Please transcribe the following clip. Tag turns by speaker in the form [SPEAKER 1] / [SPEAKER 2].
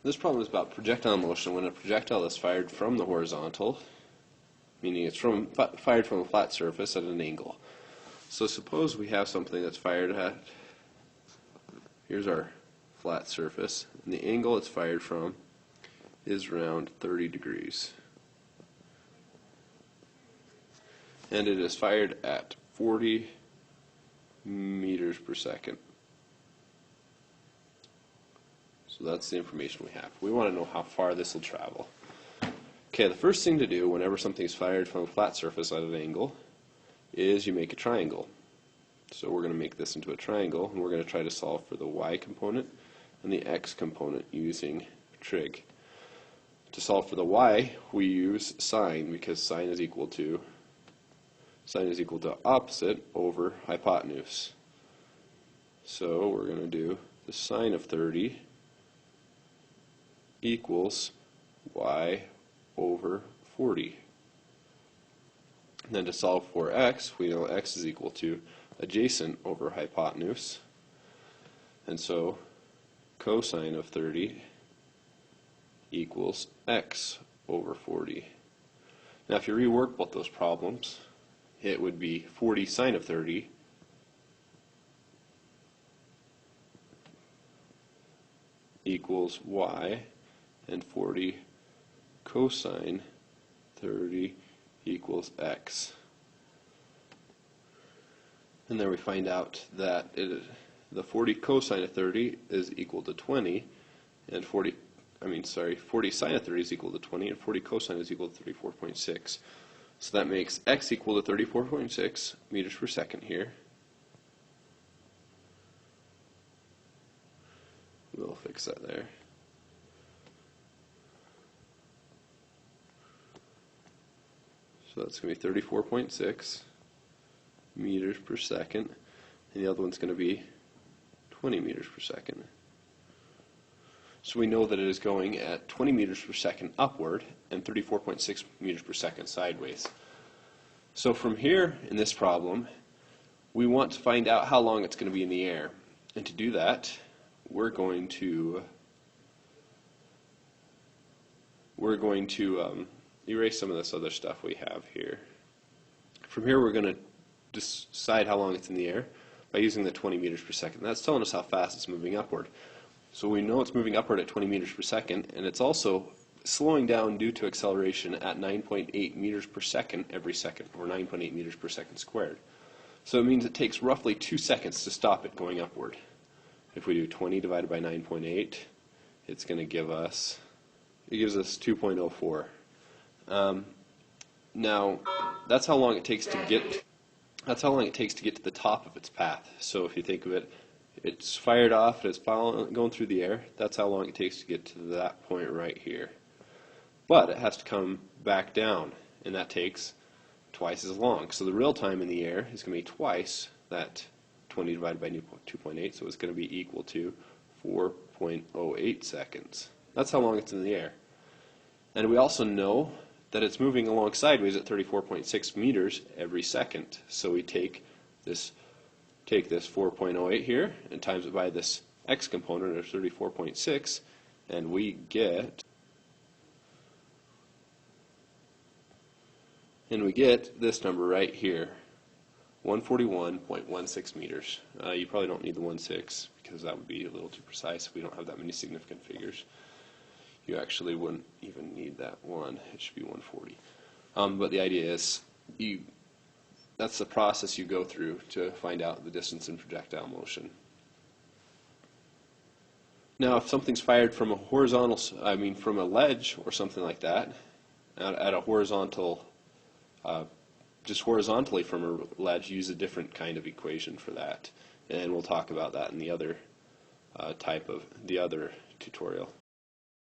[SPEAKER 1] This problem is about projectile motion when a projectile is fired from the horizontal, meaning it's fired from a flat surface at an angle. So suppose we have something that's fired at, here's our flat surface, and the angle it's fired from is around 30 degrees. And it is fired at 40 meters per second. So that's the information we have. We want to know how far this will travel. Okay, the first thing to do whenever something is fired from a flat surface at an angle is you make a triangle. So we're going to make this into a triangle, and we're going to try to solve for the y component and the x component using trig. To solve for the y, we use sine, because sine is equal to opposite over hypotenuse. So we're going to do the sine of 30 equals y over 40. And then to solve for x, we know x is equal to adjacent over hypotenuse. And so cosine of 30 equals x over 40. Now if you rework both those problems, it would be 40 sine of 30 equals y, and 40 cosine 30 equals x. And then we find out that the 40 cosine of 30 is equal to 20, and 40 sine of 30 is equal to 20, and 40 cosine is equal to 34.6. So that makes x equal to 34.6 meters per second here. We'll fix that there. So that's going to be 34.6 meters per second, and the other one's going to be 20 meters per second. So we know that it is going at 20 meters per second upward and 34.6 meters per second sideways. So from here in this problem, we want to find out how long it's going to be in the air. And to do that, we're going to erase some of this other stuff we have here. From here, we're going to decide how long it's in the air by using the 20 meters per second. That's telling us how fast it's moving upward. So we know it's moving upward at 20 meters per second, and it's also slowing down due to acceleration at 9.8 meters per second every second, or 9.8 meters per second squared. So it means it takes roughly 2 seconds to stop it going upward. If we do 20 divided by 9.8, it's going to give us, 2.04. Now, that's how long it takes to get to the top of its path. So if you think of it, it's fired off, it's going through the air. That's how long it takes to get to that point right here. But it has to come back down, and that takes twice as long. So the real time in the air is going to be twice that 20 divided by 2.8, so it's going to be equal to 4.08 seconds. That's how long it's in the air. And we also know that it's moving along sideways at 34.6 meters every second. So we take this 4.08 here and times it by this x component of 34.6, and we get this number right here, 141.16 meters. You probably don't need the 16 because that would be a little too precise. We don't have that many significant figures. You actually wouldn't even need that one. It should be 140. But the idea is, that's the process you go through to find out the distance in projectile motion. Now, if something's fired from a from a ledge or something like that, at a horizontal, just horizontally from a ledge, use a different kind of equation for that, and we'll talk about that in the other tutorial.